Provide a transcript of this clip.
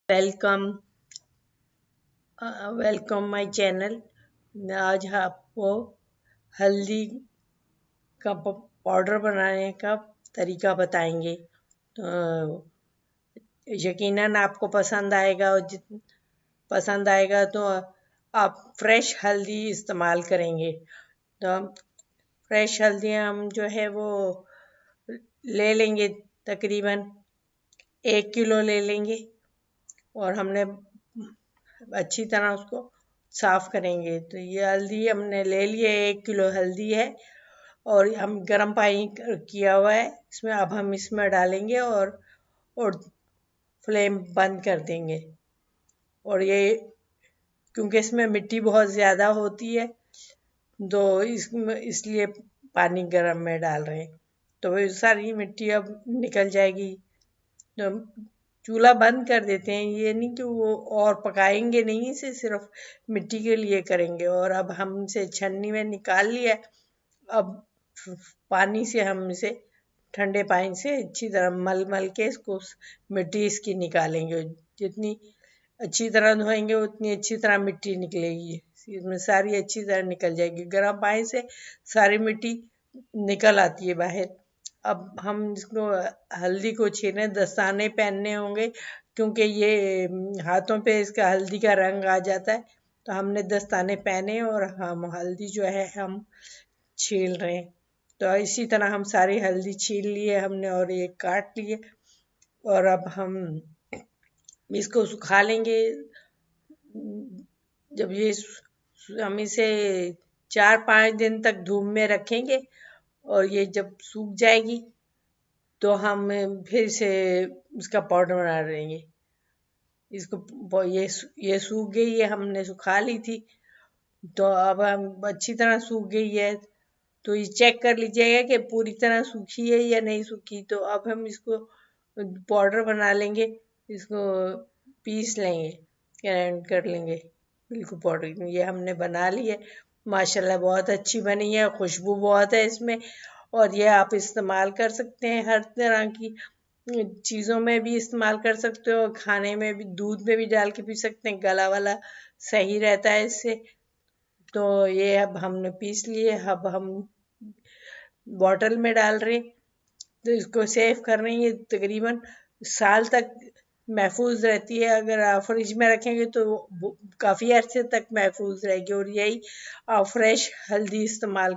Welcome welcome my channel. आज आपको हल्दी का पाउडर बनाने का तरीका बताएंगे। तो यकीनन आपको पसंद आएगा, और पसंद आएगा तो आप फ्रेश हल्दी इस्तेमाल करेंगे। तो फ्रेश हल्दी हम जो है वो ले लेंगे, तकरीबन 1 किलो ले लेंगे, और हमने अच्छी तरह उसको साफ करेंगे। तो ये हल्दी हमने ले लिए, 1 किलो हल्दी है, और हम गर्म पानी किया हुआ है इसमें। अब हम इसमें डालेंगे और फ्लेम बंद कर देंगे। और ये क्योंकि इसमें मिट्टी बहुत ज़्यादा होती है, तो इसलिए पानी गर्म में डाल रहे हैं, तो वो सारी मिट्टी अब निकल जाएगी। तो चूल्हा बंद कर देते हैं, ये नहीं कि वो और पकाएंगे नहीं, इसे सिर्फ मिट्टी के लिए करेंगे। और अब हम इसे छन्नी में निकाल लिया। अब पानी से हम इसे ठंडे पानी से अच्छी तरह मल मल के इसको मिट्टी इसकी निकालेंगे। जितनी अच्छी तरह धोएंगे उतनी अच्छी तरह मिट्टी निकलेगी, इसमें सारी अच्छी तरह निकल जाएगी। गर्म पानी से सारी मिट्टी निकल आती है बाहर। अब हम इसको हल्दी को छीने दस्ताने पहनने होंगे, क्योंकि ये हाथों पे इसका हल्दी का रंग आ जाता है। तो हमने दस्ताने पहने और हम हल्दी जो है हम छील रहे हैं। तो इसी तरह हम सारी हल्दी छील लिए हमने, और ये काट लिए। और अब हम इसको सुखा लेंगे। जब ये हम इसे 4-5 दिन तक धूप में रखेंगे, और ये जब सूख जाएगी तो हम फिर से इसका पाउडर बना देंगे। इसको ये सूख गई है, हमने सुखा ली थी। तो अब हम अच्छी तरह सूख गई है, तो ये चेक कर लीजिएगा कि पूरी तरह सूखी है या नहीं सूखी। तो अब हम इसको पाउडर बना लेंगे, इसको पीस लेंगे, ग्राइंड कर लेंगे बिल्कुल पाउडर। ये हमने बना ली है, माशाल्लाह बहुत अच्छी बनी है, खुशबू बहुत है इसमें। और ये आप इस्तेमाल कर सकते हैं, हर तरह की चीज़ों में भी इस्तेमाल कर सकते हो, खाने में भी, दूध में भी डाल के पी सकते हैं, गला वाला सही रहता है इससे। तो ये अब हमने पीस लिए, अब हम बॉटल में डाल रहे। तो इसको सेव कर रहे हैं, ये तकरीबन साल तक महफूज रहती है। अगर आप फ्रिज में रखेंगे तो काफ़ी अरसे तक महफूज रहेगी। और यही आप फ्रेश हल्दी इस्तेमाल